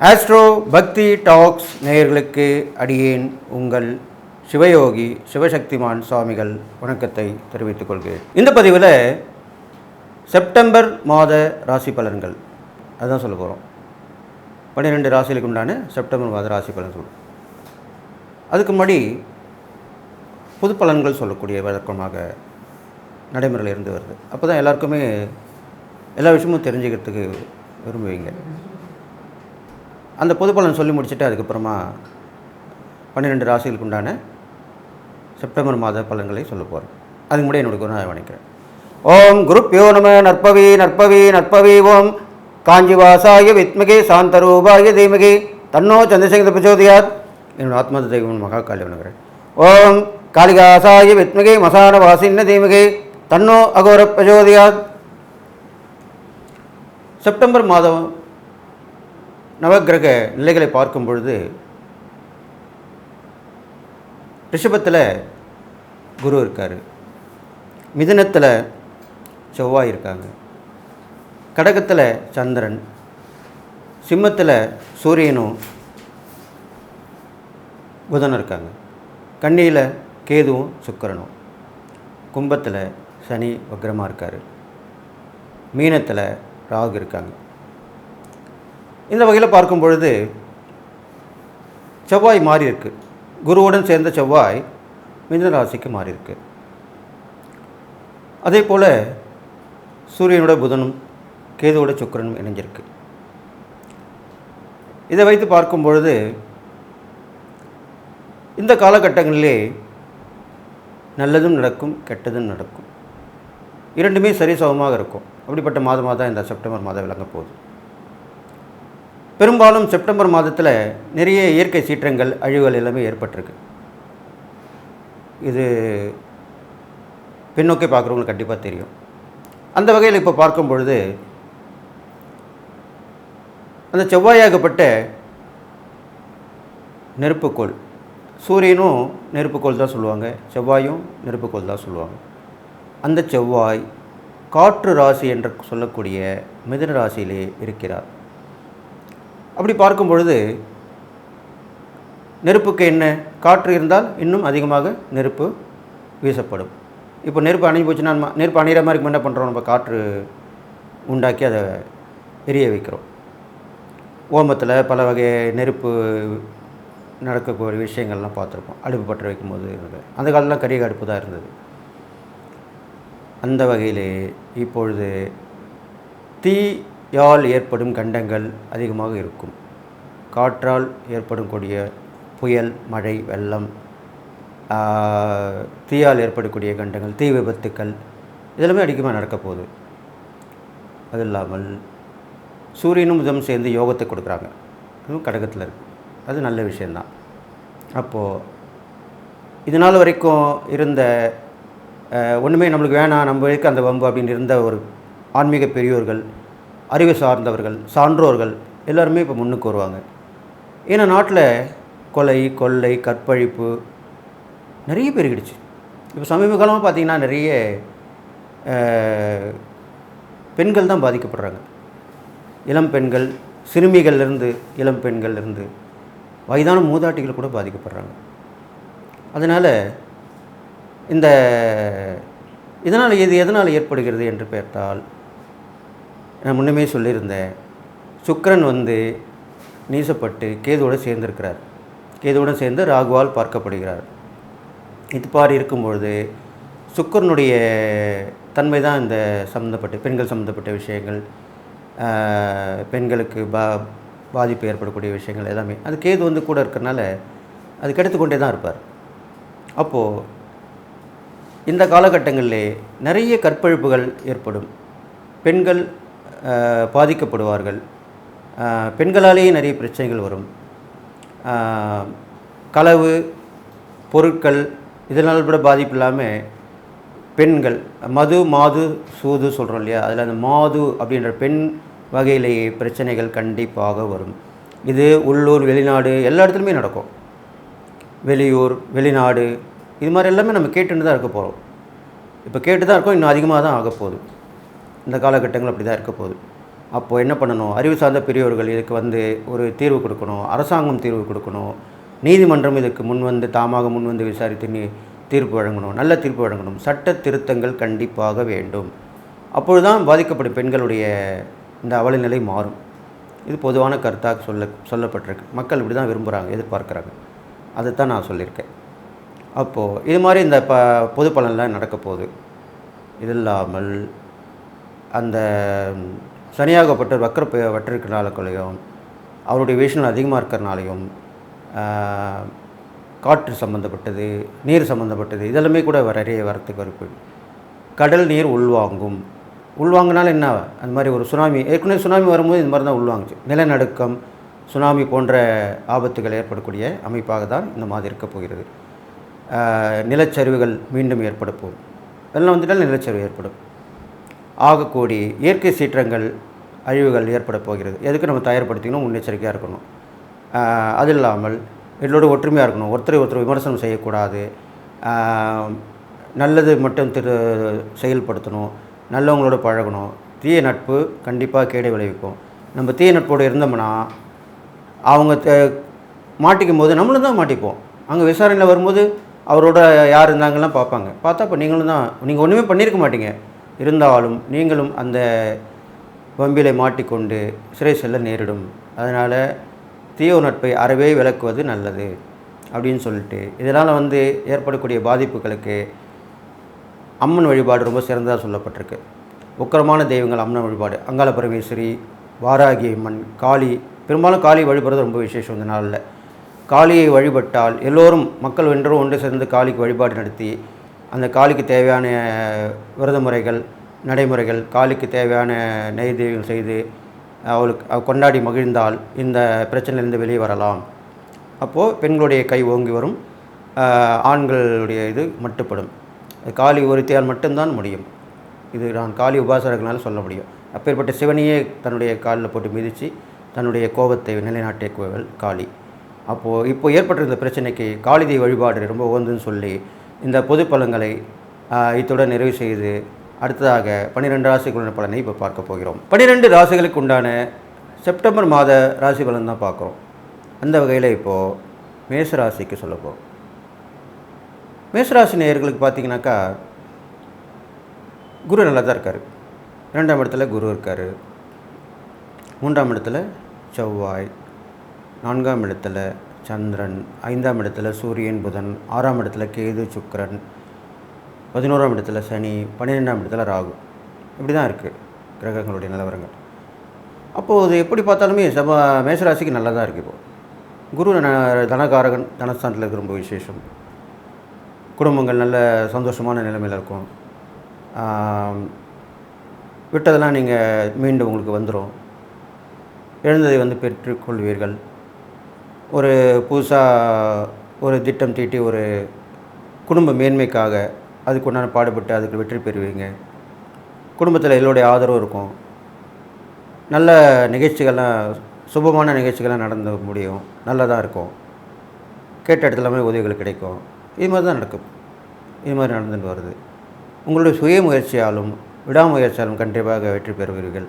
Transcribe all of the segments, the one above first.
Astro பக்தி tax நேயர்களுக்கு அடியேன் உங்கள் சிவயோகி சிவசக்திமான் சுவாமிகள் வணக்கத்தை தெரிவித்துக் கொள்கிறேன். இந்த பதிவில் செப்டம்பர் மாத ராசி பலன்கள் அதுதான் சொல்ல போகிறோம். 12 ராசிகளுக்கு உண்டான செப்டம்பர் மாத ராசி பலன் சொல்லுவோம். அதுக்கு முன்னாடி பொது பலன்கள் சொல்லக்கூடிய வழக்கமாக நடைமுறையில் இருந்து வருது. அப்போ தான் எல்லாருக்குமே எல்லா விஷயமும் தெரிஞ்சுக்கிறதுக்கு விரும்புவீங்க. அந்த பொது பலன் சொல்லி முடிச்சுட்டு அதுக்கப்புறமா 12 ராசிகளுக்கு உண்டான செப்டம்பர் மாத பலன்களை சொல்ல போகிறேன். அதுக்கு முன்னாடி என்னோட குருநாதரை வணங்குகிறேன். ஓம் குருப்யோ நம நற்பவி நற்பவி நற்பவி ஓம் காஞ்சிவாசாய வித்மகே சாந்தரூபாய தீமகே தன்னோ சந்திரசேகர பிரச்சோதயாத். என்னோட ஆத்மத தெய்வம் மகாகாளி வணங்குகிறேன். ஓம் காளிகாசாய வித்மகே மசான வாசின்ன தீமகே தன்னோ அகோர பிரச்சோதயாத். செப்டம்பர் மாதம் நவக்கிரக நிலைகளை பார்க்கும் பொழுது ரிஷபத்தில் குரு இருக்கார், மிதுனத்தில் செவ்வாய் இருக்காங்க, கடகத்தில் சந்திரன், சிம்மத்தில் சூரியனும் புதனும் இருக்காங்க, கன்னியில் கேதுவும் சுக்கிரனும், கும்பத்தில் சனி வக்ரமாக இருக்கார், மீனத்தில் ராகு இருக்காங்க. இந்த வகையில் பார்க்கும் பொழுது செவ்வாய் மாறி இருக்கு. குருவுடன் சேர்ந்த செவ்வாய் மிதுன ராசிக்கு மாறி இருக்கு. அதே போல் சூரியனோட புதனும் கேதுவோட சுக்கிரனும் இணைஞ்சிருக்கு. இதை வைத்து பார்க்கும் பொழுது இந்த காலகட்டங்களிலே நல்லதும் நடக்கும், கெட்டதும் நடக்கும். இரண்டுமே சரிசமமாக இருக்கும். அப்படிப்பட்ட மாதமாக தான் இந்த செப்டம்பர் மாதம் விளங்க போகுது. பெரும்பாலும் செப்டம்பர் மாதத்தில் நிறைய இயற்கை சீற்றங்கள், அழிவுகள் எல்லாமே ஏற்பட்டிருக்கு. இது பின்னோக்கி பார்க்குறவங்களுக்கு கண்டிப்பாக தெரியும். அந்த வகையில் இப்போ பார்க்கும் பொழுது அந்த செவ்வாயாகப்பட்ட நெருப்புக்கோள், சூரியனும் நெருப்புக்கோள் தான் சொல்லுவாங்க, செவ்வாயும் நெருப்புக்கோள் தான் சொல்லுவாங்க. அந்த செவ்வாய் காற்று ராசி என்று சொல்லக்கூடிய மிதுன ராசியிலே இருக்கிறார். அப்படி பார்க்கும் பொழுது நெருப்புக்கு என்ன, காற்று இருந்தால் இன்னும் அதிகமாக நெருப்பு வீசப்படும். இப்போ நெருப்பு அணைஞ்சு போச்சுன்னா நெருப்பு அணைகிற மாதிரி என்ன பண்ணுறோம், நம்ம காற்று உண்டாக்கி அதை எரிய வைக்கிறோம். ஓமத்தில் பல வகை நெருப்பு நடக்கக்கூடிய விஷயங்கள்லாம் பார்த்துருப்போம். அடுப்பு பற்ற வைக்கும்போது அந்த காலத்தில் கரிய அடுப்பு தான் இருந்தது. அந்த வகையிலே இப்பொழுது தீயால் ஏற்படும் கண்டங்கள் அதிகமாக இருக்கும். காற்றால் ஏற்படக்கூடிய புயல், மழை, வெள்ளம், தீயால் ஏற்படக்கூடிய கண்டங்கள், தீ விபத்துக்கள் இதெல்லாமே அதிகமாக நடக்க போகுது. அது இல்லாமல் சூரியனும் புதனும் சேர்ந்து யோகத்தை கொடுக்குறாங்க. அதுவும் கடகத்தில் இருக்குது. அது நல்ல விஷயந்தான். அப்போது இதனால் வரைக்கும் இருந்த ஒன்றுமே நம்மளுக்கு வேணாம், நம்ம வரைக்கும் அந்த வம்பு அப்படின்னு இருந்த ஒரு ஆன்மீக பெரியோர்கள், அறிவு சார்ந்தவர்கள், சான்றோர்கள் எல்லாருமே இப்போ முன்னுக்கு வருவாங்க. ஏன்னா நாட்டில் கொலை, கொள்ளை, கற்பழிப்பு நிறைய பெருகிடுச்சு. இப்போ சமீப காலமாக பார்த்திங்கன்னா நிறைய பெண்கள் தான் பாதிக்கப்படுறாங்க. இளம் பெண்கள், சிறுமிகள்லேருந்து இளம் பெண்கள்லேருந்து வயதான மூதாட்டிகள் கூட பாதிக்கப்படுறாங்க. அதனால் இதனால் இது எதனால் ஏற்படுகிறது என்று பார்த்தால், நான் முன்னமே சொல்லியிருந்தேன், சுக்கிரன் நீசப்பட்டு கேதுவோடு சேர்ந்திருக்கிறார். கேதுவோடு சேர்ந்து ராகுவால் பார்க்கப்படுகிறார். இது பாரி இருக்கும்பொழுது சுக்கிரனுடைய தன்மை தான் இந்த சம்மந்தப்பட்ட பெண்கள் சம்மந்தப்பட்ட விஷயங்கள், பெண்களுக்கு பாதிப்பு ஏற்படக்கூடிய விஷயங்கள் எல்லாமே அது கேது கூட இருக்கிறனால அது கெடுத்துக்கொண்டே தான் இருப்பார். அப்போது இந்த காலகட்டங்களிலே நிறைய கற்பழிப்புகள் ஏற்படும். பெண்கள் பாதிக்கப்படுவார்கள். பெண்களாலேயே நிறைய பிரச்சனைகள் வரும். களவு, பொருட்கள் இதனால் கூட பாதிப்பு இல்லாமல் பெண்கள் மாது சூது சொல்கிறோம் இல்லையா, அதில் அந்த மாது அப்படின்ற பெண் வகையிலேயே பிரச்சனைகள் கண்டிப்பாக வரும். இது உள்ளூர், வெளிநாடு எல்லா இடத்துலையுமே நடக்கும். வெளியூர், வெளிநாடு இது மாதிரி எல்லாமே நம்ம கேட்டுன்னு தான் இருக்க போகிறோம். இப்போ கேட்டு தான் இருக்கோம், இன்னும் அதிகமாக தான் ஆக போகுது. இந்த காலகட்டங்கள் அப்படி தான் இருக்க போகுது. அப்போது என்ன பண்ணணும், அறிவு சார்ந்த பெரியவர்கள் இதுக்கு வந்து ஒரு தீர்வு கொடுக்கணும், அரசாங்கம் தீர்வு கொடுக்கணும், நீதிமன்றம் இதுக்கு தாமாக முன்வந்து விசாரித்து தீர்ப்பு வழங்கணும், நல்ல தீர்ப்பு வழங்கணும், சட்ட திருத்தங்கள் கண்டிப்பாக வேண்டும். அப்பொழுது தான் பாதிக்கப்படும் பெண்களுடைய இந்த அவலநிலை மாறும். இது பொதுவான கருத்தாக சொல்லப்பட்டிருக்கு. மக்கள் இப்படி தான் விரும்புகிறாங்க, எதிர்பார்க்குறாங்க. அதைத்தான் நான் சொல்லியிருக்கேன். அப்போது இது மாதிரி இந்த பொது பலனில் நடக்க போகுது. இது இல்லாமல் அந்த சனியாகப்பட்டவர் வற்றிருக்கிறனாலையும் அவருடைய விஷயம் அதிகமாக இருக்கிறனாலையும் காற்று சம்மந்தப்பட்டது, நீர் சம்மந்தப்பட்டது இதெல்லாமே கூட நிறைய வரத்துக்கு வாய்ப்பு. கடல் நீர் உள்வாங்கினாலும் என்ன, அந்த மாதிரி ஒரு சுனாமி, ஏற்கனவே சுனாமி வரும்போது இந்த மாதிரி தான் உள்வாங்குச்சு. நிலநடுக்கம், சுனாமி போன்ற ஆபத்துகள் ஏற்படக்கூடிய அமைப்பாக தான் இந்த மாதிரி இருக்க போகிறது. நிலச்சரிவுகள் மீண்டும் ஏற்பட போகும். வெள்ளம் வந்துட்டால் நிலச்சரிவு ஏற்படும். ஆகக்கூடிய இயற்கை சீற்றங்கள், அழிவுகள் ஏற்பட போகிறது. எதுக்கு நம்ம தயார்படுத்திக்கணும், முன்னெச்சரிக்கையாக இருக்கணும். அது இல்லாமல் எல்லோட ஒற்றுமையாக இருக்கணும். ஒருத்தர் விமர்சனம் செய்யக்கூடாது. நல்லது மட்டும் செயல்படுத்தணும், நல்லவங்களோட பழகணும். தீய நட்பு கண்டிப்பாக கேடை விளைவிக்கும். நம்ம தீய நட்போடு இருந்தோம்னா அவங்க மாட்டிக்கும் போது நம்மளும் தான் மாட்டிப்போம். அங்கே விசாரணையில் வரும்போது அவரோட யார் இருந்தாங்கலாம் பார்ப்பாங்க. பார்த்தா இப்போ நீங்கள் ஒன்றுமே பண்ணியிருக்க மாட்டீங்க, இருந்தாலும் நீங்களும் அந்த வம்பிலை மாட்டிக்கொண்டு சிறை செல்ல நேரிடும். அதனால் தீய நட்பை அறவே விளக்குவது நல்லது அப்படின்னு சொல்லிட்டு, இதனால் ஏற்படக்கூடிய பாதிப்புகளுக்கு அம்மன் வழிபாடு ரொம்ப சிறந்ததாக சொல்லப்பட்டிருக்கு. உக்கிரமான தெய்வங்கள் அம்மன் வழிபாடு, அங்காள பரமேஸ்வரி, வாராகி அம்மன், காளி. பெரும்பாலும் காளி வழிபடுறது ரொம்ப விசேஷம். இந்த நாளில் காளியை வழிபட்டால் எல்லோரும் மக்கள் ஒன்று சேர்ந்து காளிக்கு வழிபாடு நடத்தி அந்த காளிக்கு தேவையான விரத முறைகள், நடைமுறைகள், காளிக்கு தேவையான நெய்வேத்தியம் செய்து அவளுக்கு கொண்டாடி மகிழ்ந்தால் இந்த பிரச்சனையிலிருந்து வெளியே வரலாம். அப்போது பெண்களுடைய கை ஓங்கி வரும், ஆண்களுடைய இது மட்டுப்படும். காளி ஒருத்தியால் மட்டும்தான் முடியும். இது நான் காளி உபாசகர்களால் சொல்ல முடியும். அப்பேற்பட்ட சிவனையே தன்னுடைய காலில் போட்டு மிதித்து தன்னுடைய கோபத்தை நிலைநாட்டியவள் காளி. அப்போது இப்போ ஏற்பட்டிருந்த பிரச்சனைக்கு காளிதை வழிபாடு ரொம்ப உகந்துன்னு சொல்லி இந்த பொது பலன்களை இத்துடன் நிறைவு செய்து அடுத்ததாக 12 ராசிகளுடைய பலனை இப்போ பார்க்க போகிறோம். 12 ராசிகளுக்கு உண்டான செப்டம்பர் மாத ராசி பலன் தான் பார்க்குறோம். அந்த வகையில் இப்போது மேசராசிக்கு சொல்ல போகிறோம். மேசராசி நேயர்களுக்கு பார்த்திங்கனாக்கா குரு நல்லா தான் இருக்கார். 2ஆம் இடத்துல குரு இருக்கார், 3ஆம் இடத்துல செவ்வாய், 4ஆம் இடத்துல சந்திரன், 5ஆம் இடத்துல சூரியன் புதன், 6ஆம் இடத்துல கேது சுக்கிரன், 11ஆம் இடத்துல சனி, 12ஆம் இடத்துல ராகு. இப்படி தான் இருக்குது கிரகங்களுடைய நிலவரங்கள். அப்போது எப்படி பார்த்தாலுமே மேசராசிக்கு நல்லா தான் இருக்குது. இப்போது குரு தனகாரகன், தனஸ்தானத்தில் இருக்கிற ரொம்ப விசேஷம். குடும்பங்கள் நல்ல சந்தோஷமான நிலைமையில் இருக்கும். விட்டதெல்லாம் நீங்கள் மீண்டும் உங்களுக்கு வந்துடும். எழுந்ததை பெற்றுக்கொள்வீர்கள். ஒரு புதுசாக ஒரு திட்டம் தீட்டி ஒரு குடும்ப மேன்மைக்காக அதுக்கு உண்டான பாடுபட்டு அதுக்கு வெற்றி பெறுவீங்க. குடும்பத்தில் எல்லோருடைய ஆதரவும் இருக்கும். நல்ல நிகழ்ச்சிகள்லாம், சுபமான நிகழ்ச்சிகள்லாம் நடந்து முடியும். நல்லதாக இருக்கும். கேட்ட இடத்துலாமே உதவிகள் கிடைக்கும். இது மாதிரி தான் நடக்கும். இது மாதிரி நடந்துட்டு வருது. உங்களுடைய சுய முயற்சியாலும் விடாமுயற்சியாலும் கண்டிப்பாக வெற்றி பெறுவீர்கள்.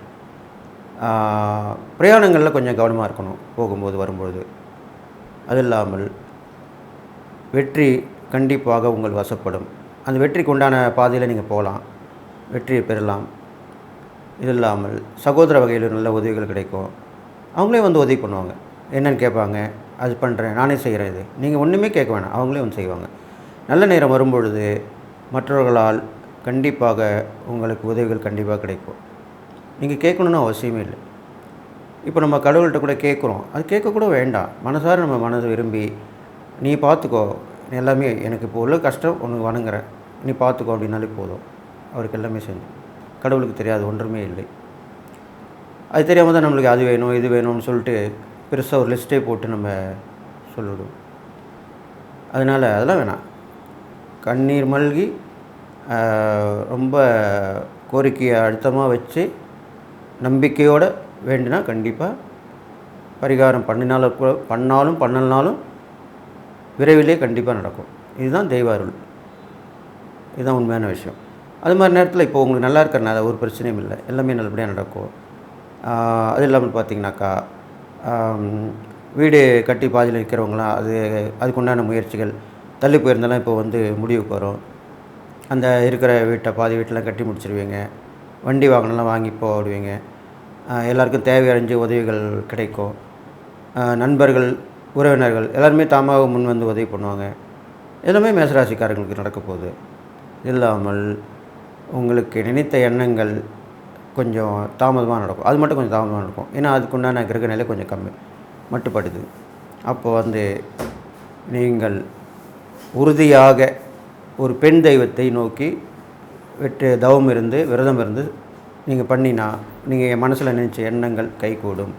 பிரயாணங்களில் கொஞ்சம் கவனமாக இருக்கணும், போகும்போது வரும்பொழுது. அது இல்லாமல் வெற்றி கண்டிப்பாக உங்கள் வசப்படும். அந்த வெற்றிக்கு உண்டான பாதையில் நீங்கள் போகலாம், வெற்றியை பெறலாம். இது இல்லாமல் சகோதர வகையில் நல்ல உதவிகள் கிடைக்கும். அவங்களே உதவி பண்ணுவாங்க. என்னென்னு கேட்பாங்க, அது பண்ணுறேன், நானே செய்கிறேன். இது நீங்கள் ஒன்றுமே கேட்க வேணாம், அவங்களே செய்வாங்க. நல்ல நேரம் வரும்பொழுது மற்றவர்களால் கண்டிப்பாக உங்களுக்கு உதவிகள் கண்டிப்பாக கிடைக்கும். நீங்கள் கேட்கணுன்னு அவசியமே இல்லை. இப்போ நம்ம கடவுள்கிட்ட கூட கேட்குறோம், அது கேட்கக்கூட வேண்டாம். மனசார நம்ம மனதை விரும்பி நீ பார்த்துக்கோ, எல்லாமே எனக்கு இப்போ உள்ள கஷ்டம் உனக்கு வணங்குறேன், நீ பார்த்துக்கோ அப்படின்னாலே போதும். அவருக்கு எல்லாமே செஞ்சு. கடவுளுக்கு தெரியாது ஒன்றுமே இல்லை. அது தெரியாமல் தான் நம்மளுக்கு அது வேணும் இது வேணும்னு சொல்லிட்டு பெருசாக ஒரு லிஸ்ட்டே போட்டு நம்ம சொல்லிவிடுவோம். அதனால் அதெல்லாம் வேணாம். கண்ணீர் மல்கி ரொம்ப கோரிக்கையை அழுத்தமாக வச்சு நம்பிக்கையோடு வேண்டினா கண்டிப்பாக பரிகாரம் பண்ணாலும் விரைவிலே கண்டிப்பாக நடக்கும். இதுதான் தெய்வ அருள். இதுதான் உண்மையான விஷயம். அது மாதிரி நேரத்தில் இப்போ உங்களுக்கு நல்லா இருக்கிறனால ஒரு பிரச்சனையும் இல்லை, எல்லாமே நல்லபடியாக நடக்கும். அது இல்லாமல் பார்த்திங்கனாக்கா வீடு கட்டி பாதியில் இருக்கிறவங்களாம் அதுக்குண்டான முயற்சிகள் தள்ளி போயிருந்தாலும் இப்போ வந்து முடிவுக்கு வரும். அந்த இருக்கிற வீட்டை பாதி வீட்டெலாம் கட்டி முடிச்சிருவீங்க. வண்டி வாகனம்லாம் வாங்கி போடுவீங்க. எல்லாருக்கும் தேவையறிஞ்சு உதவிகள் கிடைக்கும். நண்பர்கள், உறவினர்கள் எல்லாருமே தாமாக முன் வந்து உதவி பண்ணுவாங்க. எல்லாமே மேசராசிக்காரங்களுக்கு நடக்க போகுது. இல்லாமல் உங்களுக்கு நினைத்த எண்ணங்கள் கொஞ்சம் தாமதமாக நடக்கும். அது மட்டும் கொஞ்சம் தாமதமாக நடக்கும். ஏன்னா அதுக்குண்டான கிரக நிலை கொஞ்சம் மட்டுப்படுது. அப்போ வந்து நீங்கள் உறுதியாக ஒரு பெண் தெய்வத்தை நோக்கி தவம் இருந்து விரதம் இருந்து நீங்கள் பண்ணினா நீங்கள் மனசில் நினைச்ச எண்ணங்கள் கைகூடும்.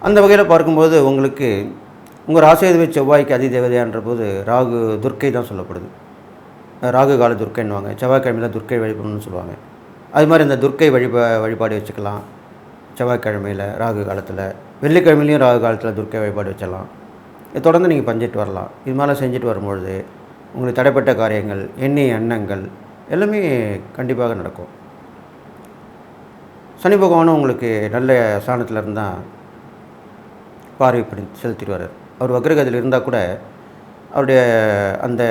அந்த வகையில் பார்க்கும்போது உங்களுக்கு உங்கள் ராசியாதிபதி செவ்வாய்க்கு அதிதேவதையான்ற போது ராகு துர்க்கை தான் சொல்லப்படுது. ராகு கால துர்க்கைன்னுவாங்க. செவ்வாய்க்கிழமையில் துர்க்கை வழிபடணும்னு சொல்லுவாங்க. அது மாதிரி இந்த துர்க்கை வழிபாடு வச்சுக்கலாம். செவ்வாய்க்கிழமையில் ராகு காலத்தில், வெள்ளிக்கிழமையிலையும் ராகு காலத்தில் துர்க்கை வழிபாடு வச்சிடலாம். இதை தொடர்ந்து நீங்கள் பண்ணிட்டு வரலாம். இது மாதிரிலாம் செஞ்சுட்டு வரும்பொழுது உங்களுக்கு தடைப்பட்ட காரியங்கள், எண்ணிய எண்ணங்கள் எல்லாமே கண்டிப்பாக நடக்கும். சனி பகவானும் உங்களுக்கு நல்ல ஸ்தானத்தில் இருந்தால் பார்வை செலுத்திட்டு வர்றார். அவர் வக்ரகதியில் இருந்தால் கூட அவருடைய அந்த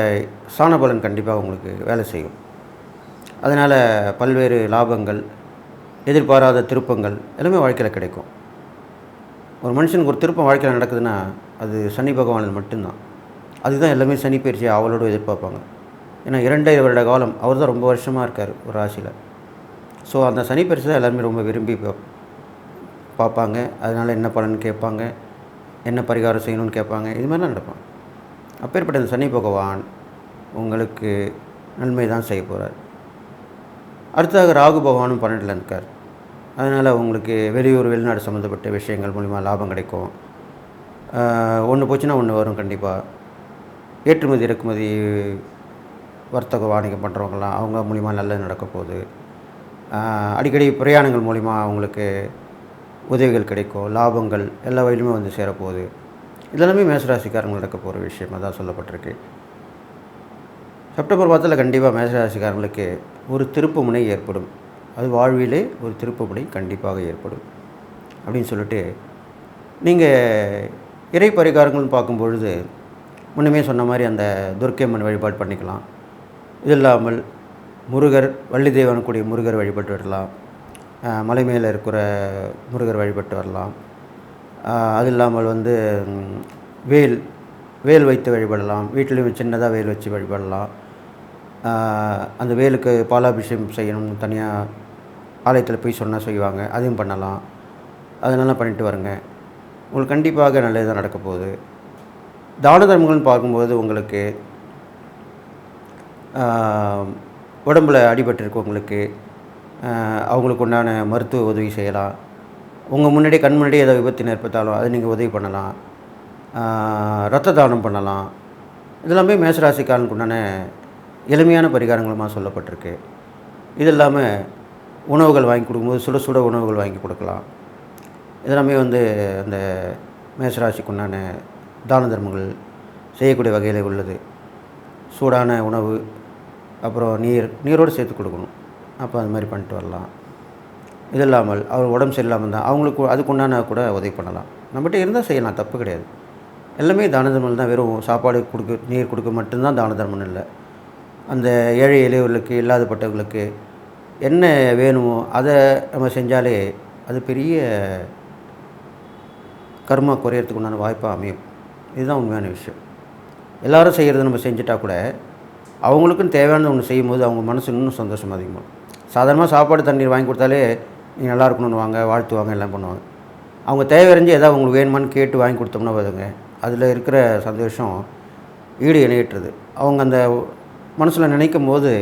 ஸ்தான பலன் கண்டிப்பாக உங்களுக்கு வேலை செய்யும். அதனால் பல்வேறு லாபங்கள், எதிர்பாராத திருப்பங்கள் எல்லாமே வாழ்க்கையில் கிடைக்கும். ஒரு மனுஷனுக்கு ஒரு திருப்பம் வாழ்க்கையில் நடக்குதுன்னா அது சனி பகவானில் மட்டும்தான். அதுதான் எல்லாமே சனி பயிற்சியை அவளோடு எதிர்பார்ப்பாங்க. ஏன்னா 2.5 வருட காலம் அவர் தான் ரொம்ப வருஷமாக இருக்கார் ஒரு ராசியில். ஸோ அந்த சனி பயிற்சி தான் எல்லாருமே ரொம்ப விரும்பி பார்ப்பாங்க. அதனால் என்ன பலன் கேட்பாங்க, என்ன பரிகாரம் செய்யணும்னு கேட்பாங்க. இது மாதிரிலாம் நடக்கும். அப்பேற்பட்ட இந்த சனி பகவான் உங்களுக்கு நன்மை தான் செய்ய போகிறார். அடுத்ததாக ராகு பகவானும் 12ல் இருக்கார். அதனால் உங்களுக்கு வெளியூர் வெளிநாடு சம்மந்தப்பட்ட விஷயங்கள் மூலிமா லாபம் கிடைக்கும். ஒன்று போச்சுன்னா ஒன்று வரும். கண்டிப்பாக ஏற்றுமதி இறக்குமதி வர்த்தக வாணிகம் பண்ணுறவங்களாம் அவங்க மூலிமா நல்லது நடக்க போகுது. அடிக்கடி பிரயாணங்கள் மூலிமா அவங்களுக்கு உதவிகள் கிடைக்கும். லாபங்கள் எல்லா வழியிலுமே வந்து சேரப்போகுது. இதெல்லாமே மேசராசிக்காரங்கள் நடக்க போகிற விஷயமாக தான் சொல்லப்பட்டிருக்கு. செப்டம்பர் மாதத்தில் கண்டிப்பாக மேசராசிக்காரங்களுக்கு ஒரு திருப்பு முனை ஏற்படும். அது வாழ்விலே ஒரு திருப்பு முனை கண்டிப்பாக ஏற்படும் அப்படின்னு சொல்லிட்டு நீங்கள் இறை பரிகாரங்கள்னு பார்க்கும்பொழுது முன்னமே சொன்ன மாதிரி அந்த துர்க்கையம்மன் வழிபாடு பண்ணிக்கலாம். இது இல்லாமல் முருகர், வள்ளி தெய்வனுக்குரிய முருகர் வழிபட்டு வரலாம். மலை மேலே இருக்கிற முருகர் வழிபட்டு வரலாம். அது இல்லாமல் வந்து வேல் வைத்து வழிபடலாம். வீட்டிலையும் சின்னதாக வேல் வச்சு வழிபடலாம். அந்த வேலுக்கு பாலாபிஷேகம் செய்யணும்னு தனியாக ஆலயத்தில் போய் சொன்னால் செய்வாங்க. அதையும் பண்ணலாம். அதனால பண்ணிட்டு வருங்க. உங்களுக்கு கண்டிப்பாக நல்லது தான் நடக்க போகுது. தான தர்மங்கள்னு பார்க்கும்போது உங்களுக்கு உடம்பில் அடிபட்டிருக்கவங்களுக்கு அவங்களுக்கு உண்டான மருத்துவ உதவி செய்யலாம். உங்கள் முன்னாடி கண் முன்னாடி ஏதோ விபத்து ஏற்பட்டாலும் அதை நீங்கள் உதவி பண்ணலாம். இரத்த தானம் பண்ணலாம். இதெல்லாமே மேசராசிக்காரனுக்கு உண்டான எளிமையான பரிகாரங்களுமாக சொல்லப்பட்டிருக்கு. இது இல்லாமல் உணவுகள் வாங்கி கொடுக்கும்போது சுட சுட உணவுகள் வாங்கி கொடுக்கலாம். இதெல்லாமே வந்து அந்த மேசராசிக்கு உண்டான தான தர்மங்கள் செய்யக்கூடிய வகையில் உள்ளது. சூடான உணவு, அப்புறம் நீரோடு சேர்த்து கொடுக்கணும். அப்போ அது மாதிரி பண்ணிட்டு வரலாம். இது இல்லாமல் அவர் உடம்பு சரியில்லாமல் தான் அவங்களுக்கு அதுக்குண்டான கூட உதவி பண்ணலாம். நம்மகிட்ட இருந்தால் செய்யலாம், தப்பு கிடையாது. எல்லாமே தான தர்மங்கள் தான். வெறும் சாப்பாடு கொடுக்க, நீர் கொடுக்க மட்டும்தான் தான தர்மம் இல்லை. அந்த ஏழை எளியவர்களுக்கு, இல்லாதப்பட்டவர்களுக்கு என்ன வேணுமோ அதை நம்ம செஞ்சாலே அது பெரிய கர்மா குறையறதுக்கு உண்டான வாய்ப்பாக அமையும். இதுதான் உண்மையான விஷயம். எல்லோரும் செய்கிறத நம்ம செஞ்சுட்டா கூட அவங்களுக்குன்னு தேவையானது ஒன்று செய்யும்போது அவங்க மனசு இன்னும் சந்தோஷம் அதிகமாக. சாதாரணமாக சாப்பாடு தண்ணீர் வாங்கி கொடுத்தாலே நீங்கள் நல்லா இருக்கணும்னு வாங்க, வாழ்த்துவாங்க, எல்லாம் பண்ணுவாங்க. அவங்க தேவையறிஞ்சு எதாவது உங்களுக்கு வேணுமான்னு கேட்டு வாங்கி கொடுத்தோம்னா வருங்க, அதில் இருக்கிற சந்தோஷம் ஈடு இணையற்றது. அவங்க அந்த மனசில் நினைக்கும் போது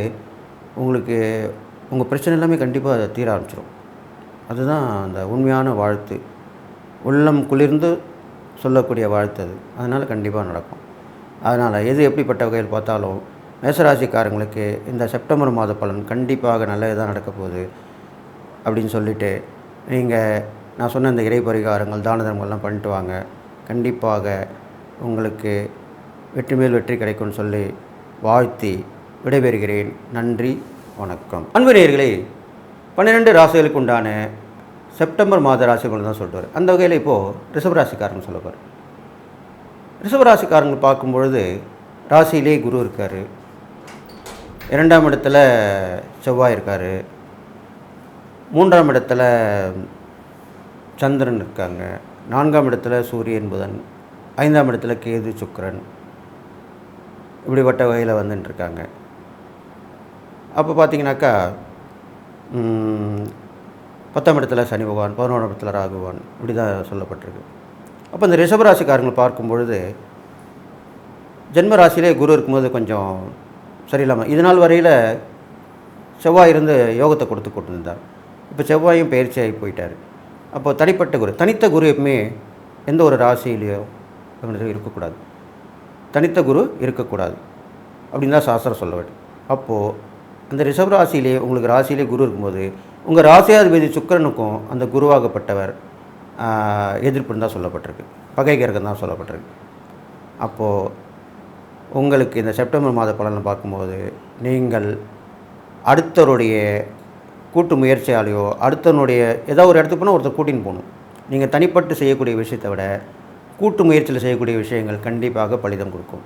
உங்களுக்கு உங்கள் பிரச்சனை எல்லாமே கண்டிப்பாக தீர ஆரம்பிச்சிடும். அதுதான் அந்த உண்மையான வாழ்த்து. உள்ளம் குளிர்ந்து சொல்லக்கூடிய வாழ்த்து அது. அதனால் கண்டிப்பாக நடக்கும். அதனால் எது எப்படிப்பட்ட வகையில் பார்த்தாலும் மேசராசிக்காரங்களுக்கு இந்த செப்டம்பர் மாத பலன் கண்டிப்பாக நல்லது தான் நடக்க போகுது அப்படின்னு சொல்லிவிட்டு நீங்கள் நான் சொன்ன இந்த இறை பரிகாரங்கள், தான தர்மங்கள்லாம் பண்ணிட்டு வாங்க. கண்டிப்பாக உங்களுக்கு வெற்றி மேல் வெற்றி கிடைக்கும்னு சொல்லி வாழ்த்தி விடைபெறுகிறேன். நன்றி, வணக்கம். அன்பு நேயர்களே, 12 ராசிகளுக்கு உண்டான செப்டம்பர் மாத ராசி பலன் தான் சொல்லிட்டு வரும். அந்த வகையில் இப்போது ரிஷபராசிக்காரங்க சொல்ல போகிறேன். ரிஷபராசிக்காரங்க பார்க்கும்பொழுது ராசியிலே குரு இருக்கார், 2ஆம் இடத்துல செவ்வாய் இருக்கார், 3ஆம் இடத்துல சந்திரன் இருக்காங்க, 4ஆம் இடத்துல சூரியன் புதன், 5ஆம் இடத்துல கேது சுக்கிரன், இப்படிப்பட்ட வகையில் வந்துட்டுருக்காங்க. அப்போ பார்த்தீங்கன்னாக்கா 10ஆம் இடத்துல சனி பகவான், 11ஆம் இடத்துல ராகு பகவான், இப்படி தான் சொல்லப்பட்டிருக்கு. அப்போ இந்த ரிஷபராசிக்காரங்களை பார்க்கும் பொழுது ஜென்ம ராசியிலே குரு இருக்கும்போது கொஞ்சம் சரியில்லாமல் இது நாள் வரையில் செவ்வாய் இருந்து யோகத்தை கொடுத்து கொண்டிருந்தார். இப்போ செவ்வாயும் பயிற்சியாகி போயிட்டார். அப்போ தனிப்பட்ட குரு, தனித்த குரு எப்பவுமே எந்த ஒரு ராசியிலையோ இருக்கக்கூடாது, தனித்த குரு இருக்கக்கூடாது அப்படின்னு தான் சாஸ்திரம் சொல்ல வேண்டும். அப்போது அந்த ரிஷபராசியிலே உங்களுக்கு ராசியிலே குரு இருக்கும்போது உங்கள் ராசியாதிபதி சுக்கிரனுக்கும் அந்த குருவாகப்பட்டவர் எதிர்ப்புன்னு தான் சொல்லப்பட்டிருக்கு, பகை கிரகம் தான் சொல்லப்பட்டிருக்கு. அப்போது உங்களுக்கு இந்த செப்டம்பர் மாத பலனை பார்க்கும்போது நீங்கள் அடுத்தவருடைய கூட்டு முயற்சியாலேயோ அடுத்தவனுடைய ஏதாவது ஒரு இடத்துக்கு போனால் ஒருத்தர் கூட்டின்னு போகணும். நீங்கள் தனிப்பட்டு செய்யக்கூடிய விஷயத்தை விட கூட்டு முயற்சியில் செய்யக்கூடிய விஷயங்கள் கண்டிப்பாக பலிதம் கொடுக்கும்.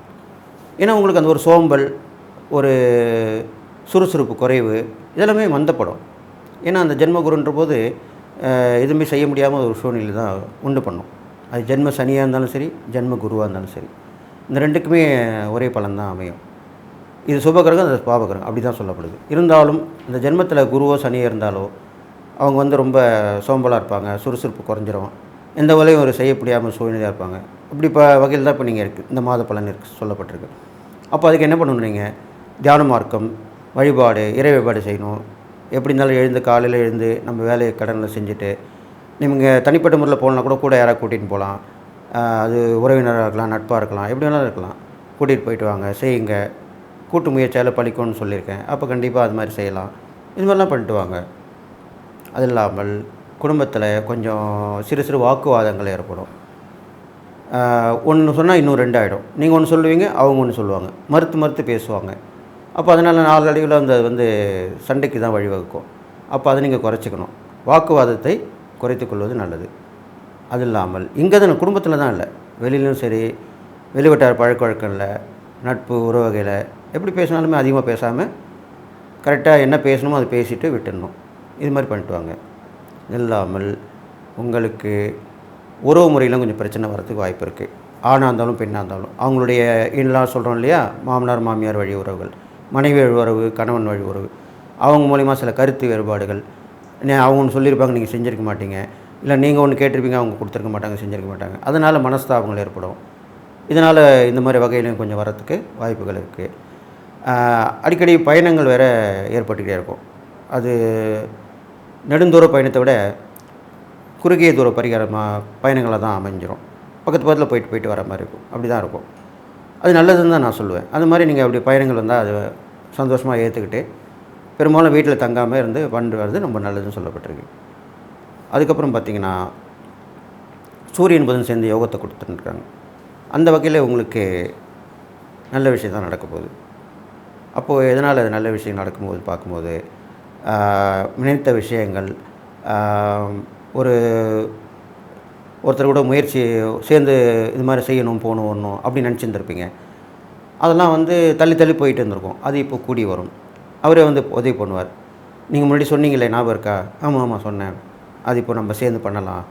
ஏன்னா உங்களுக்கு அந்த ஒரு சோம்பல், ஒரு சுறுசுறுப்பு குறைவு இதெல்லாமே மந்தப்படும். ஏன்னா அந்த ஜென்மகுருன்ற போது எதுவுமே செய்ய முடியாமல் ஒரு சூழ்நிலை தான் உண்டு பண்ணும். அது ஜென்ம சனியாக இருந்தாலும் சரி, ஜென்ம குருவாக இருந்தாலும் சரி, இந்த ரெண்டுக்குமே ஒரே பலன் தான் அமையும். இது சுபகிரகம், அது பாபகிரகம், அப்படி தான் சொல்லப்படுது. இருந்தாலும் இந்த ஜென்மத்தில் குருவோ சனியோ இருந்தாலோ அவங்க வந்து ரொம்ப சோம்பலாக இருப்பாங்க, சுறுசுறுப்பு குறைஞ்சிரும், எந்த வேலையும் ஒரு செய்ய முடியாமல் சூழ்நிலையாக இருப்பாங்க. இப்படி வகையில் தான் இப்போ நீங்கள் இருக்குது இந்த மாத பலன் இருக்குது சொல்லப்பட்டிருக்கு. அப்போ அதுக்கு என்ன பண்ணணும், நீங்கள் தியான மார்க்கம், வழிபாடு, இறை வழிபாடு செய்யணும். எப்படி இருந்தாலும் எழுந்து காலையில் எழுந்து நம்ம வேலையை கடனில் செஞ்சுட்டு நீங்கள் தனிப்பட்ட முறையில் போகலன்னா கூட யாராவது கூட்டிகிட்டு போகலாம். அது உறவினராக இருக்கலாம், நட்பாக இருக்கலாம், எப்படி வேணாலும் இருக்கலாம். கூட்டிகிட்டு போயிட்டு வாங்க, செய்யுங்க, கூட்டு முயற்சியால் பழிக்கும்னு சொல்லியிருக்கேன். அப்போ கண்டிப்பாக அது மாதிரி செய்யலாம். இது மாதிரிலாம் பண்ணிட்டு வாங்க. அது இல்லாமல் குடும்பத்தில் கொஞ்சம் சிறு சிறு வாக்குவாதங்கள் ஏற்படும். ஒன்று சொன்னால் இன்னும் 2 ஆகிடும். நீங்கள் ஒன்று சொல்லுவீங்க, அவங்க ஒன்று சொல்லுவாங்க, மறுத்து பேசுவாங்க. அப்போ அதனால் நாளடைவில் அது சண்டைக்கு தான் வழிவகுக்கும். அப்போ அதை நீங்கள் குறைச்சிக்கணும். வாக்குவாதத்தை குறைத்து கொள்வது நல்லது. அது இல்லாமல் இங்கே தான் குடும்பத்தில் தான் இல்லை, வெளியிலும் சரி, வெளிவட்டார பழக்க வழக்கங்களில், நட்பு உறவுகையில் எப்படி பேசினாலுமே அதிகமாக பேசாமல் கரெக்டாக என்ன பேசணுமோ அதை பேசிவிட்டு விட்டுடணும். இது மாதிரி பண்ணிட்டு வாங்க. இல்லாமல் உங்களுக்கு உறவு முறையிலும் கொஞ்சம் பிரச்சனை வரதுக்கு வாய்ப்பு இருக்குது. ஆணாக இருந்தாலும் பெண்ணாக இருந்தாலும் அவங்களுடைய இன்னெலாம் சொல்கிறோம் இல்லையா, மாமனார் மாமியார் வழி உறவுகள், மனைவி வழி உறவு, கணவன் வழி உறவு, அவங்க மூலிமா சில கருத்து வேறுபாடுகள், அவங்க ஒன்று சொல்லியிருப்பாங்க, நீங்கள் செஞ்சுருக்க மாட்டீங்க, இல்லை நீங்கள் ஒன்று கேட்டிருப்பீங்க, அவங்க கொடுத்துருக்க மாட்டாங்க, செஞ்சுருக்க மாட்டாங்க. அதனால் மனஸ்தாபங்கள் ஏற்படும். இதனால் இந்த மாதிரி வகையிலையும் கொஞ்சம் வரத்துக்கு வாய்ப்புகள் இருக்குது. அடிக்கடி பயணங்கள் வேறு ஏற்பட்டுக்கிட்டே இருக்கும். அது நெடுந்தூர பயணத்தை விட குறுகிய தூர பயணங்களாக தான் அமைஞ்சிரும். பக்கத்தில் போயிட்டு வர மாதிரி இருக்கும். அப்படி தான் இருக்கும். அது நல்லதுன்னு தான் நான் சொல்லுவேன். அது மாதிரி நீங்கள் அப்படி பயணங்கள் வந்தால் அது சந்தோஷமாக ஏற்றுக்கிட்டு பெரும்பாலும் வீட்டில் தங்காமல் இருந்து பண்ணிட்டு வர்றது ரொம்ப நல்லதுன்னு சொல்லப்பட்டிருக்கு. அதுக்கப்புறம் பார்த்திங்கன்னா சூரியன் புதன் சேர்ந்து யோகத்தை கொடுத்துட்டுருக்காங்க. அந்த வகையில் உங்களுக்கு நல்ல விஷயம் தான் நடக்க போகுது. அப்போது எதனால் அது நல்ல விஷயம் நடக்கும்போது பார்க்கும்போது நினைத்த விஷயங்கள், ஒருத்தர் கூட முயற்சி சேர்ந்து இது மாதிரி செய்யணும், போகணும், வரணும் அப்படின்னு நினச்சிருந்துருப்பீங்க. அதெல்லாம் தள்ளி போயிட்டு இருந்திருக்கும். அது இப்போ கூடி வரும். அவரே உதவி பண்ணுவார். நீங்கள் முன்னாடி சொன்னீங்களே, ஞாபகம் இருக்கா? ஆமாம் சொன்னேன். அது இப்போ நம்ம சேர்ந்து பண்ணலாம்,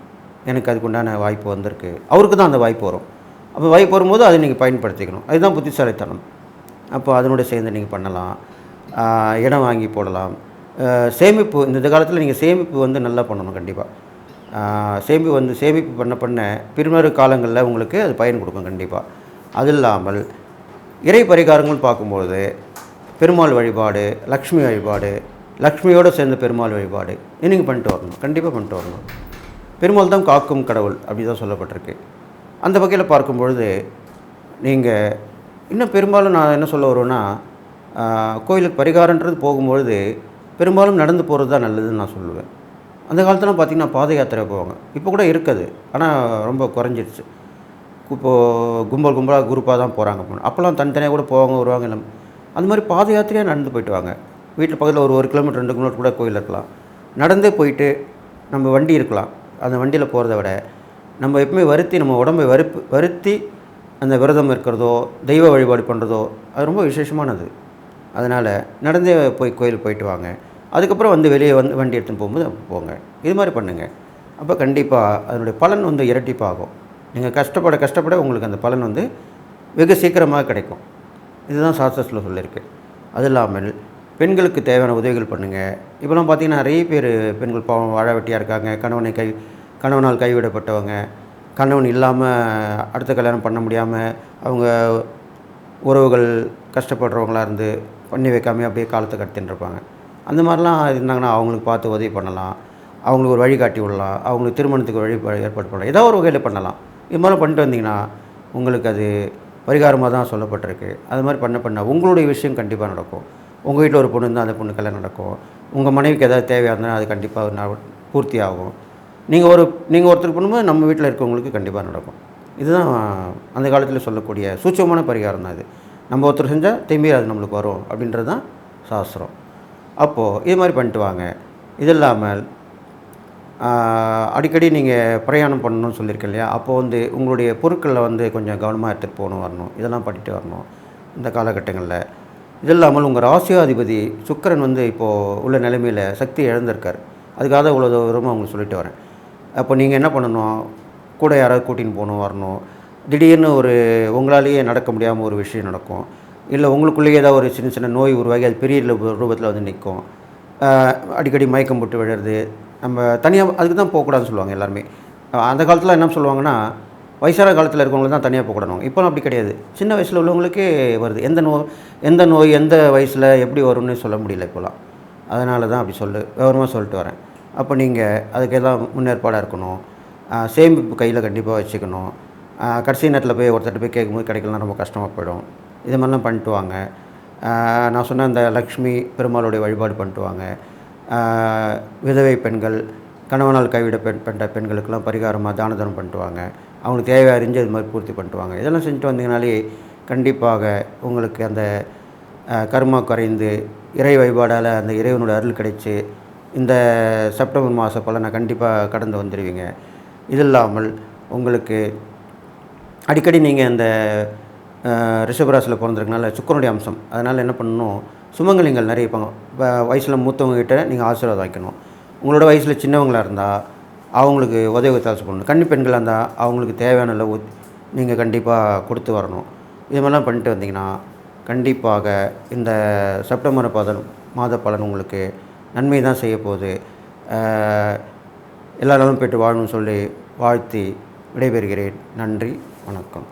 எனக்கு அதுக்கு உண்டான வாய்ப்பு வந்திருக்கு. அவருக்கு தான் அந்த வாய்ப்பு வரும். அப்போ வாய்ப்பு வரும்போது அதை நீங்கள் பயன்படுத்திக்கணும். அதுதான் புத்திசாலித்தனம். அப்போ அதனோட சேர்ந்து நீங்கள் பண்ணலாம். இடம் வாங்கி போடலாம். சேமிப்பு, இந்த காலத்தில் நீங்கள் சேமிப்பு நல்லா பண்ணணும். கண்டிப்பாக சேமிப்பு பண்ண பின்வரும் காலங்களில் உங்களுக்கு அது பயன் கொடுக்கும் கண்டிப்பாக. அது இல்லாமல் இறை பரிகாரங்கள் பார்க்கும்போது பெருமாள் வழிபாடு, லக்ஷ்மி வழிபாடு, லக்ஷ்மியோடு சேர்ந்த பெருமாள் வழிபாடு இது நீங்கள் பண்ணிட்டு வரணும். கண்டிப்பாக பண்ணிட்டு வரணும். பெருமாள் தான் காக்கும் கடவுள், அப்படி தான் சொல்லப்பட்டிருக்கு. அந்த வகையில் பார்க்கும்பொழுது நீங்கள் இன்னும் பெரும்பாலும் நான் என்ன சொல்ல வருவேன்னா, கோயிலுக்கு பரிகாரன்றது போகும்பொழுது பெரும்பாலும் நடந்து போகிறது தான் நல்லதுன்னு நான் சொல்லுவேன். அந்த காலத்தில் பார்த்திங்கன்னா பாத யாத்திரை போவாங்க. இப்போ கூட இருக்குது, ஆனால் ரொம்ப குறைஞ்சிடுச்சு. இப்போது கும்பலாக குரூப்பாக தான் போகிறாங்க. அப்போல்லாம் தனித்தனியாக கூட போவாங்க, வருவாங்க. இல்லை, அந்த மாதிரி பாத யாத்திரையாக நடந்து போயிட்டு வாங்க. வீட்டில் பக்கத்தில் ஒரு 1 கிலோமீட்டர் 2 கிலோமீட்டர் கூட கோயில் இருக்கலாம். நடந்தே போயிட்டு நம்ம வண்டி இருக்கலாம், அந்த வண்டியில் போகிறத விட நம்ம எப்பவுமே நம்ம உடம்பை வருத்தி அந்த விரதம் இருக்கிறதோ தெய்வ வழிபாடு பண்ணுறதோ அது ரொம்ப விசேஷமானது. அதனால் நடந்தே போய் கோயிலுக்கு போயிட்டு வாங்க. அதுக்கப்புறம் வெளியே வண்டி எடுத்துன்னு போகும்போது போங்க. இது மாதிரி பண்ணுங்கள். அப்போ கண்டிப்பாக அதனுடைய பலன் இரட்டிப்பாகும். நீங்கள் கஷ்டப்பட உங்களுக்கு அந்த பலன் வெகு சீக்கிரமாக கிடைக்கும். இதுதான் சாஸ்திரத்தில் சொல்லியிருக்கு. அது இல்லாமல் பெண்களுக்கு தேவையான உதவிகள் பண்ணுங்கள். இப்போலாம் பார்த்திங்கன்னா நிறைய பேர் பெண்கள் பாவம் வாழ வெட்டியாக இருக்காங்க. கணவனால் கைவிடப்பட்டவங்க, கணவன் இல்லாமல் அடுத்த கல்யாணம் பண்ண முடியாமல் அவங்க உறவுகள் கஷ்டப்படுறவங்களாக இருந்து பண்ணி வைக்காமல் அப்படியே காலத்தை கடத்தின்னு இருப்பாங்க. அந்த மாதிரிலாம் இருந்தாங்கன்னா அவங்களுக்கு பார்த்து உதவி பண்ணலாம். அவங்களுக்கு ஒரு வழிகாட்டி விடலாம். அவங்களுக்கு திருமணத்துக்கு ஏற்பாடு பண்ணலாம். ஏதோ ஒரு வகையில் பண்ணலாம். இது மாதிரி பண்ணிட்டு வந்தீங்கன்னா உங்களுக்கு அது பரிகாரமாக தான் சொல்லப்பட்டிருக்கு. அது மாதிரி பண்ண உங்களுடைய விஷயம் கண்டிப்பாக நடக்கும். உங்கள் வீட்டில் ஒரு பொண்ணு இருந்தால் அந்த பொண்ணு கல்யாணம் நடக்கும். உங்கள் மனைவிக்கு ஏதாவது தேவையாக இருந்தால் அது கண்டிப்பாக பூர்த்தி ஆகும். நீங்கள் ஒருத்தருக்கு பண்ணும்போது நம்ம வீட்டில் இருக்கவங்களுக்கு கண்டிப்பாக நடக்கும். இதுதான் அந்த காலத்தில் சொல்லக்கூடிய சூட்சமான பரிகாரம் தான் இது. நம்ம ஒருத்தர் செஞ்சால் திரும்பி அது நம்மளுக்கு வரும் அப்படின்றது தான் சாஸ்திரம். அப்போது இது மாதிரி பண்ணிட்டு வாங்க. இது இல்லாமல் அடிக்கடி நீங்கள் பிரயாணம் பண்ணணும்னு சொல்லியிருக்கேன் இல்லையா? அப்போது உங்களுடைய பொருட்களில் கொஞ்சம் கவனமாக எடுத்துகிட்டு வரணும். இதெல்லாம் பண்ணிட்டு வரணும் இந்த காலகட்டங்களில். இது இல்லாமல் உங்கள் ராசியாதிபதி சுக்கிரன் இப்போது உள்ள நிலைமையில் சக்தி இழந்திருக்கார். அதுக்காக இவ்வளோ தூரமாக உங்களுக்கு சொல்லிட்டு வரேன். அப்போ நீங்கள் என்ன பண்ணணும்? கூட யாராவது கூட்டின்னு போகணும், வரணும். திடீர்னு உங்களாலேயே நடக்க முடியாமல் ஒரு விஷயம் நடக்கும். இல்லை உங்களுக்குள்ளேயே ஏதாவது ஒரு சின்ன சின்ன நோய் உருவாகி அது பெரிய ரூபத்தில் நிற்கும். அடிக்கடி மயக்கம் போட்டு விழுறது. நம்ம தனியாக அதுக்கு தான் போகக்கூடாதுன்னு சொல்லுவாங்க எல்லாருமே. அந்த காலத்தில் என்ன சொல்லுவாங்கன்னா, வயசான காலத்தில் இருக்கவங்களுக்கு தான் தனியாக போகக்கூடாது. இப்போலாம் அப்படி கிடையாது. சின்ன வயசில் உள்ளவங்களுக்கே வருது. எந்த நோய் எந்த வயசில் எப்படி வரும்னு சொல்ல முடியல இப்போலாம். அதனால தான் அப்படி விவரமாக சொல்லிட்டு வரேன். அப்போ நீங்கள் அதுக்கெல்லாம் முன்னேற்பாடாக இருக்கணும். சேமிப்பு கையில் கண்டிப்பாக வச்சுக்கணும். கடைசி நேரத்தில் போய் ஒருத்தர்கிட்ட போய் கேட்கும்போது கிடைக்கலாம், ரொம்ப கஷ்டமாக போயிடும். இது மாதிரிலாம் பண்ணிட்டு வாங்க. நான் சொன்ன அந்த லக்ஷ்மி பெருமாளுடைய வழிபாடு பண்ணிட்டு வாங்க. விதவை பெண்கள், கணவனால் கைவிடப்பட்ட பெண்களுக்கெல்லாம் பரிகாரமாக தான தர்மம் பண்ணிட்டு வாங்க. அவங்களுக்கு தேவை அறிஞ்சு இது மாதிரி பூர்த்தி பண்ணிட்டு வாங்க. இதெல்லாம் செஞ்சுட்டு வந்தீங்கனாலே கண்டிப்பாக உங்களுக்கு அந்த கர்மா குறைந்து இறை வழிபாடால் அந்த இறைவனோட அருள் கிடைச்சி இந்த செப்டம்பர் மாத பலனை கண்டிப்பாக கடந்து வந்துடுவீங்க. இது இல்லாமல் உங்களுக்கு அடிக்கடி நீங்கள் இந்த ரிஷபராசியில் பிறந்திருக்கனால சுக்கிரனுடைய அம்சம். அதனால் என்ன பண்ணணும்? சுமங்கலிங்கள் நிறைய இருப்பாங்க. வயசில் மூத்தவங்ககிட்ட நீங்கள் ஆசீர்வாதம் வைக்கணும். உங்களோட வயசில் சின்னவங்களாக இருந்தால் அவங்களுக்கு உதவி ஒத்தாசை பண்ணணும். கன்னி பெண்களாக இருந்தால் அவங்களுக்கு தேவையான அளவு நீங்கள் கண்டிப்பாக கொடுத்து வரணும். இது மாதிரிலாம் பண்ணிட்டு வந்தீங்கன்னா கண்டிப்பாக இந்த செப்டம்பர் மாத பலன் உங்களுக்கு நன்மை தான் செய்ய போகுது. எல்லா நாளும் போய்ட்டு வாழணும்னு சொல்லி வாழ்த்தி விடைபெறுகிறேன். நன்றி, வணக்கம்.